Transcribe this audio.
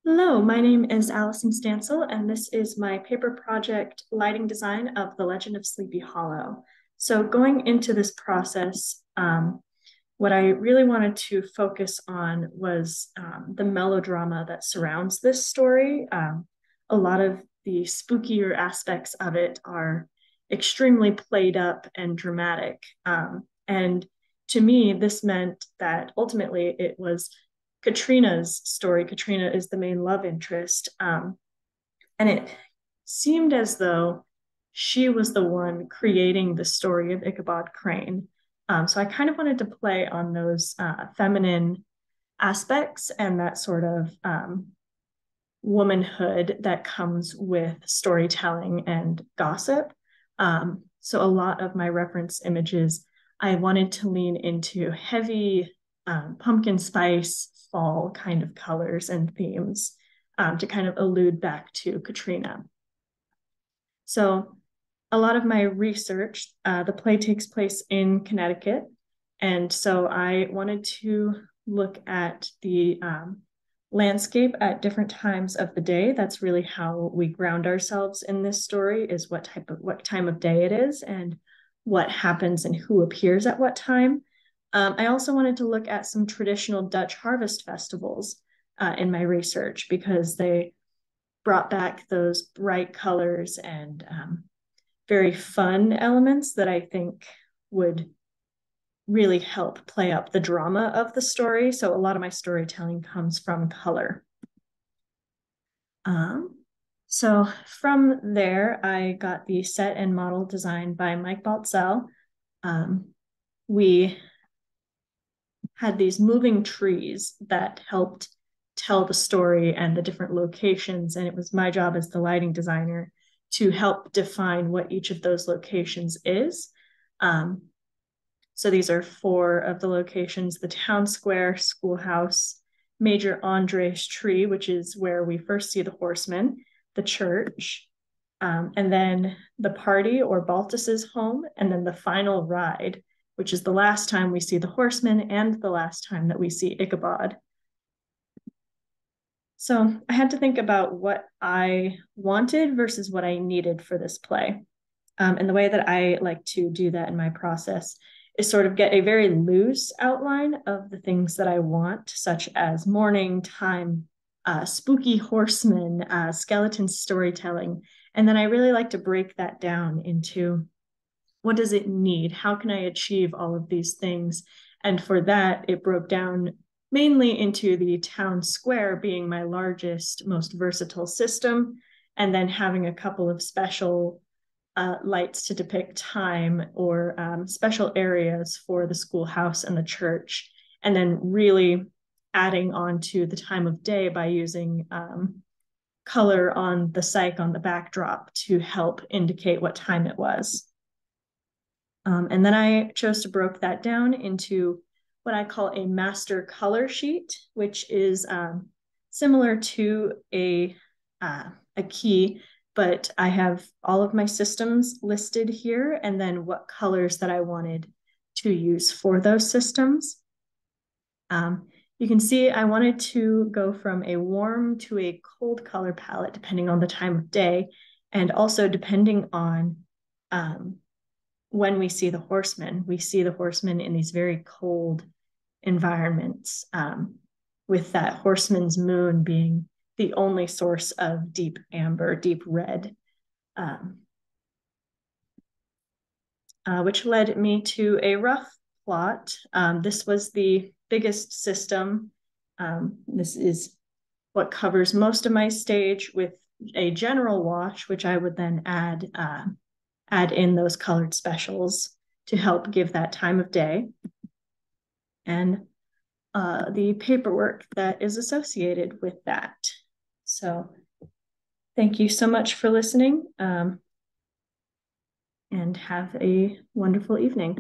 Hello, my name is Allison Stansel, and this is my paper project, Lighting Design of The Legend of Sleepy Hollow. So going into this process, what I really wanted to focus on was the melodrama that surrounds this story. A lot of the spookier aspects of it are extremely played up and dramatic. And to me, this meant that ultimately it was Katrina's story. Katrina is the main love interest. And it seemed as though she was the one creating the story of Ichabod Crane. So I kind of wanted to play on those feminine aspects and that sort of womanhood that comes with storytelling and gossip. So a lot of my reference images, I wanted to lean into heavy pumpkin spice fall kind of colors and themes to kind of allude back to Katrina. So a lot of my research, the play takes place in Connecticut. And so I wanted to look at the landscape at different times of the day. That's really how we ground ourselves in this story, is what time of day it is and what happens and who appears at what time. I also wanted to look at some traditional Dutch harvest festivals in my research because they brought back those bright colors and very fun elements that I think would really help play up the drama of the story. So a lot of my storytelling comes from color. Um, so from there, I got the set and model designed by Mike Baltzell. We had these moving trees that helped tell the story and the different locations. And it was my job as the lighting designer to help define what each of those locations is. So these are four of the locations: the town square, schoolhouse, Major Andres tree, which is where we first see the horseman, the church, and then the party or Baltus's home, and then the final ride, which is the last time we see the horseman and the last time that we see Ichabod. So I had to think about what I wanted versus what I needed for this play. And the way that I like to do that in my process is sort of get a very loose outline of the things that I want, such as morning time, spooky horsemen, skeleton storytelling. And then I really like to break that down into what does it need? How can I achieve all of these things? And for that, it broke down mainly into the town square being my largest, most versatile system, and then having a couple of special lights to depict time or special areas for the schoolhouse and the church, and then really adding on to the time of day by using color on the cyc on the backdrop to help indicate what time it was. And then I chose to break that down into what I call a master color sheet, which is similar to a key, but I have all of my systems listed here and then what colors that I wanted to use for those systems. You can see I wanted to go from a warm to a cold color palette depending on the time of day, and also depending on when we see the horsemen. We see the horsemen in these very cold environments, with that horseman's moon being the only source of deep amber, deep red, which led me to a rough plot. This was the biggest system. This is what covers most of my stage, with a general wash, which I would then add in those colored specials to help give that time of day, and the paperwork that is associated with that. So thank you so much for listening, and have a wonderful evening.